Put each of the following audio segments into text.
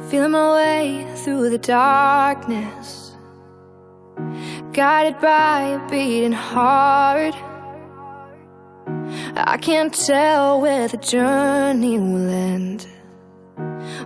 Feeling my way through the darkness, guided by a beating heart. I can't tell where the journey will end,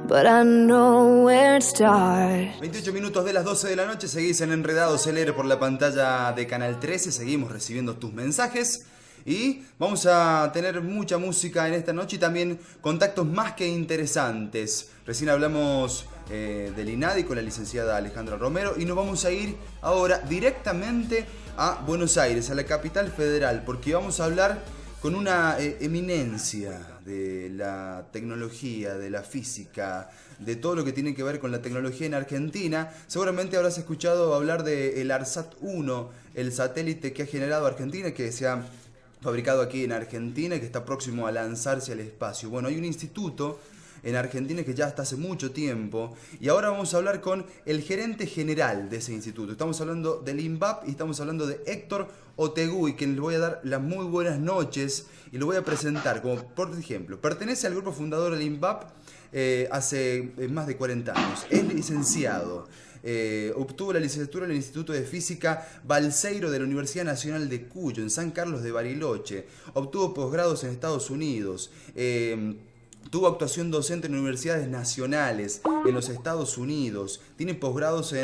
but I know where it starts. 28 minutos de las 12 de la noche, seguís en Enredados LR por la pantalla de Canal 13, seguimos recibiendo tus mensajes y vamos a tener mucha música en esta noche y también contactos más que interesantes. Recién hablamos del INADI con la licenciada Alejandra Romero y nos vamos a ir ahora directamente a Buenos Aires, a la capital federal, porque vamos a hablar con una eminencia de la tecnología, de la física, de todo lo que tiene que ver con la tecnología en Argentina. Seguramente habrás escuchado hablar del ARSAT-1, el satélite que ha generado Argentina, que se ha fabricado aquí en Argentina y que está próximo a lanzarse al espacio. Bueno, hay un instituto en Argentina que ya está hace mucho tiempo y ahora vamos a hablar con el gerente general de ese instituto. Estamos hablando del INVAP y estamos hablando de Héctor Otegui, que les voy a dar las muy buenas noches y lo voy a presentar como, por ejemplo, pertenece al grupo fundador del INVAP hace más de 40 años. Es licenciado. Obtuvo la licenciatura en el Instituto de Física Balseiro de la Universidad Nacional de Cuyo, en San Carlos de Bariloche. Obtuvo posgrados en Estados Unidos. Tuvo actuación docente en universidades nacionales en los Estados Unidos. Tiene posgrados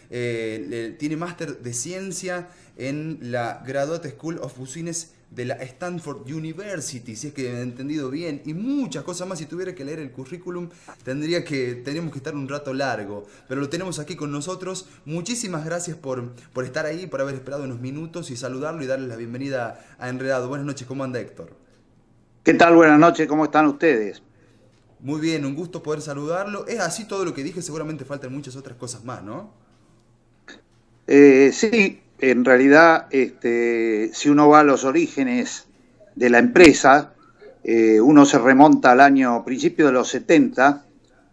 tiene máster de ciencia en la Graduate School of Business de la Stanford University, si es que he entendido bien, y muchas cosas más. Si tuviera que leer el currículum, tenemos que estar un rato largo, pero lo tenemos aquí con nosotros. Muchísimas gracias por estar ahí, por haber esperado unos minutos y saludarlo y darle la bienvenida a Enredado. Buenas noches, ¿cómo anda Héctor? ¿Qué tal? Buenas noches, ¿cómo están ustedes? Muy bien, un gusto poder saludarlo. Es así todo lo que dije, seguramente faltan muchas otras cosas más, ¿no? Sí, en realidad, si uno va a los orígenes de la empresa, uno se remonta al principio de los 70,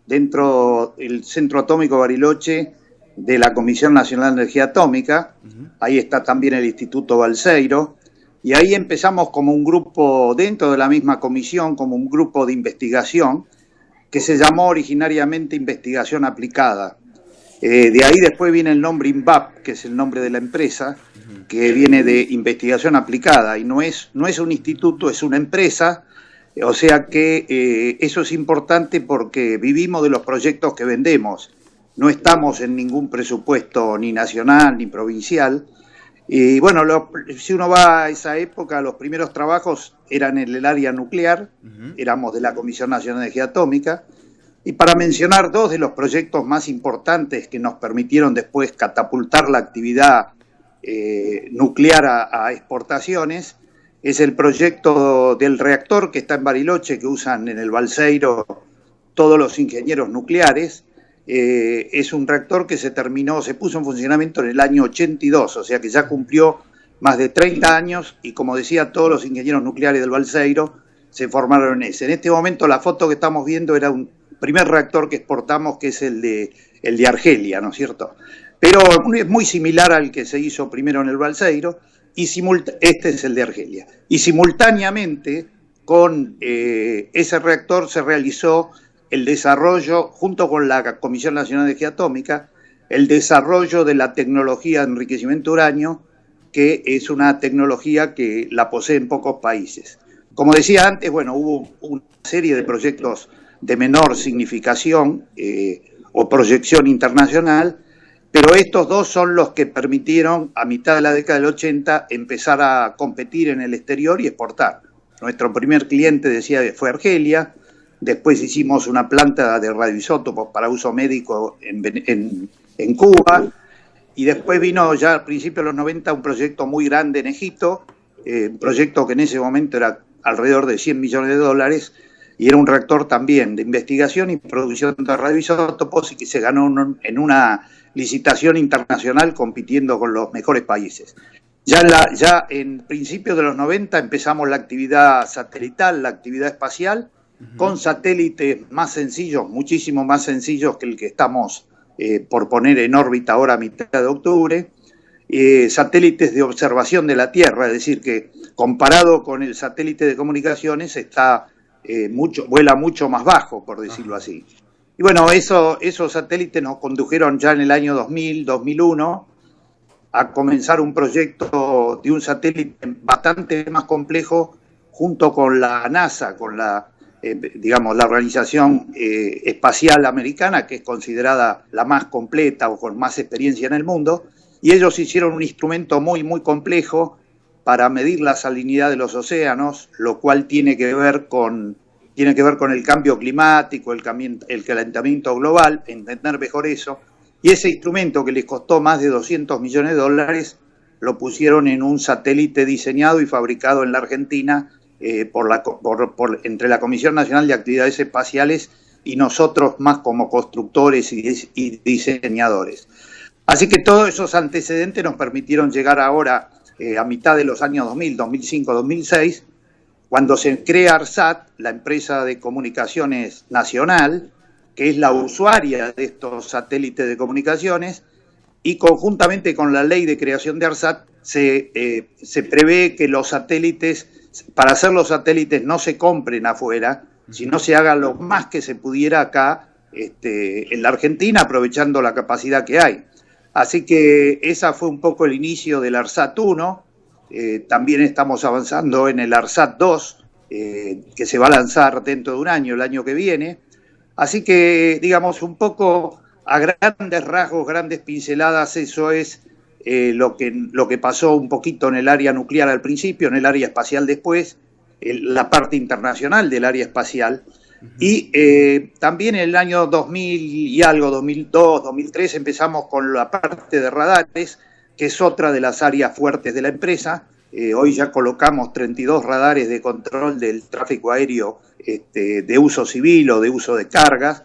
dentro del Centro Atómico Bariloche de la Comisión Nacional de Energía Atómica. Ahí está también el Instituto Balseiro, y ahí empezamos como un grupo, dentro de la misma comisión, como un grupo de investigación, que se llamó originariamente Investigación Aplicada. De ahí después viene el nombre INVAP, que es el nombre de la empresa, que viene de Investigación Aplicada, y no es un instituto, es una empresa. O sea que eso es importante porque vivimos de los proyectos que vendemos. No estamos en ningún presupuesto ni nacional ni provincial. Y bueno, si uno va a esa época, los primeros trabajos eran en el área nuclear, éramos de la Comisión Nacional de Energía Atómica, y para mencionar dos de los proyectos más importantes que nos permitieron después catapultar la actividad nuclear a exportaciones, es el proyecto del reactor que está en Bariloche, que usan en el Balseiro todos los ingenieros nucleares. Es un reactor que se puso en funcionamiento en el año 82, o sea que ya cumplió más de 30 años y, como decía, todos los ingenieros nucleares del Balseiro se formaron en ese. En este momento la foto que estamos viendo era un primer reactor que exportamos, que es el de Argelia, ¿no es cierto? Pero es muy similar al que se hizo primero en el Balseiro, y este es el de Argelia. Y simultáneamente con ese reactor se realizó el desarrollo, junto con la Comisión Nacional de Energía Atómica, el desarrollo de la tecnología de enriquecimiento de uranio, que es una tecnología que la poseen pocos países. Como decía antes, bueno, hubo una serie de proyectos de menor significación o proyección internacional, pero estos dos son los que permitieron, a mitad de la década del 80, empezar a competir en el exterior y exportar. Nuestro primer cliente, decía, fue Argelia. Después hicimos una planta de radioisótopos para uso médico en Cuba. Y después vino ya a principios de los 90 un proyecto muy grande en Egipto, un proyecto que en ese momento era alrededor de $100 millones, y era un reactor también de investigación y producción de radioisótopos, y que se ganó en una licitación internacional compitiendo con los mejores países. Ya en principios de los 90 empezamos la actividad satelital, la actividad espacial, con satélites más sencillos, muchísimo más sencillos que el que estamos por poner en órbita ahora a mitad de octubre, satélites de observación de la Tierra, es decir, que comparado con el satélite de comunicaciones vuela mucho más bajo, por decirlo así. Y bueno, esos satélites nos condujeron ya en el año 2000, 2001 a comenzar un proyecto de un satélite bastante más complejo junto con la NASA, con digamos, la Organización Espacial Americana, que es considerada la más completa o con más experiencia en el mundo, y ellos hicieron un instrumento muy, muy complejo para medir la salinidad de los océanos, lo cual tiene que ver con el cambio climático, el calentamiento global, entender mejor eso. Y ese instrumento, que les costó más de $200 millones, lo pusieron en un satélite diseñado y fabricado en la Argentina entre la Comisión Nacional de Actividades Espaciales y nosotros más como constructores y diseñadores. Así que todos esos antecedentes nos permitieron llegar ahora, a mitad de los años 2000, 2005, 2006, cuando se crea ARSAT, la empresa de comunicaciones nacional, que es la usuaria de estos satélites de comunicaciones, y conjuntamente con la ley de creación de ARSAT se prevé que los satélites, para hacer los satélites, no se compren afuera, sino se haga lo más que se pudiera acá en la Argentina, aprovechando la capacidad que hay. Así que esa fue un poco el inicio del ARSAT 1. También estamos avanzando en el ARSAT 2, que se va a lanzar dentro de un año, el año que viene. Así que, digamos, un poco a grandes rasgos, grandes pinceladas, eso es lo que pasó un poquito en el área nuclear al principio, en el área espacial después, la parte internacional del área espacial. Y también en el año 2000 y algo, 2002, 2003, empezamos con la parte de radares, que es otra de las áreas fuertes de la empresa. Hoy ya colocamos 32 radares de control del tráfico aéreo de uso civil o de uso de cargas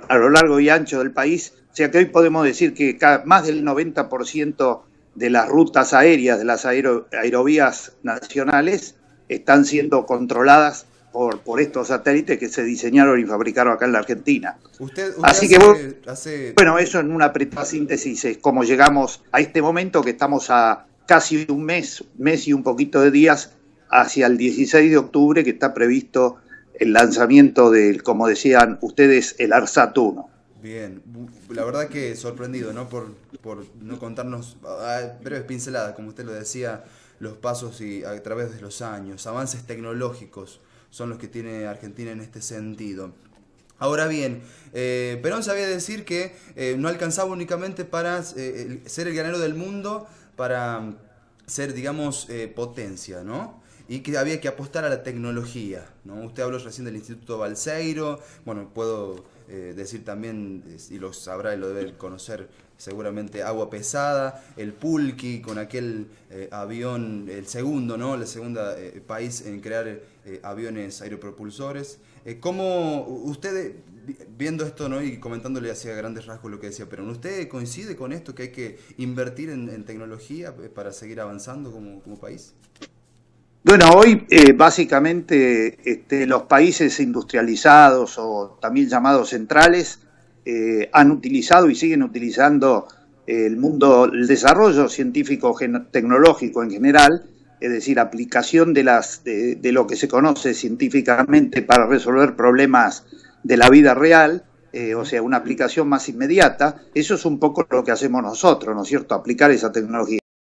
a lo largo y ancho del país. O sea que hoy podemos decir que más del 90% de las rutas aéreas, de las aerovías nacionales, están siendo controladas por estos satélites que se diseñaron y fabricaron acá en la Argentina. Así que bueno, eso en una apretada síntesis es como llegamos a este momento, que estamos a casi un mes y un poquito de días hacia el 16 de octubre, que está previsto el lanzamiento del, como decían ustedes, el ARSAT 1. Bien, la verdad que sorprendido, ¿no? Por no contarnos breves pinceladas, como usted lo decía, los pasos y a través de los años, avances tecnológicos son los que tiene Argentina en este sentido. Ahora bien, Perón sabía decir que no alcanzaba únicamente para ser el granero del mundo, para ser, digamos, potencia, ¿no? Y que había que apostar a la tecnología, ¿no? Usted habló recién del Instituto Balseiro, bueno, puedo decir también, y lo sabrá y lo debe conocer seguramente, Agua Pesada, el Pulqui, con aquel avión, el segundo, ¿no? El segundo país en crear aviones aeropropulsores. ¿Cómo usted, viendo esto, ¿no? Y comentándole hacia grandes rasgos lo que decía Perón, ¿usted coincide con esto, que hay que invertir en tecnología para seguir avanzando como país? Bueno, hoy básicamente los países industrializados o también llamados centrales han utilizado y siguen utilizando el desarrollo científico tecnológico en general, es decir, aplicación de lo que se conoce científicamente para resolver problemas de la vida real, o sea, una aplicación más inmediata. Eso es un poco lo que hacemos nosotros, ¿no es cierto?, aplicar esa tecnología.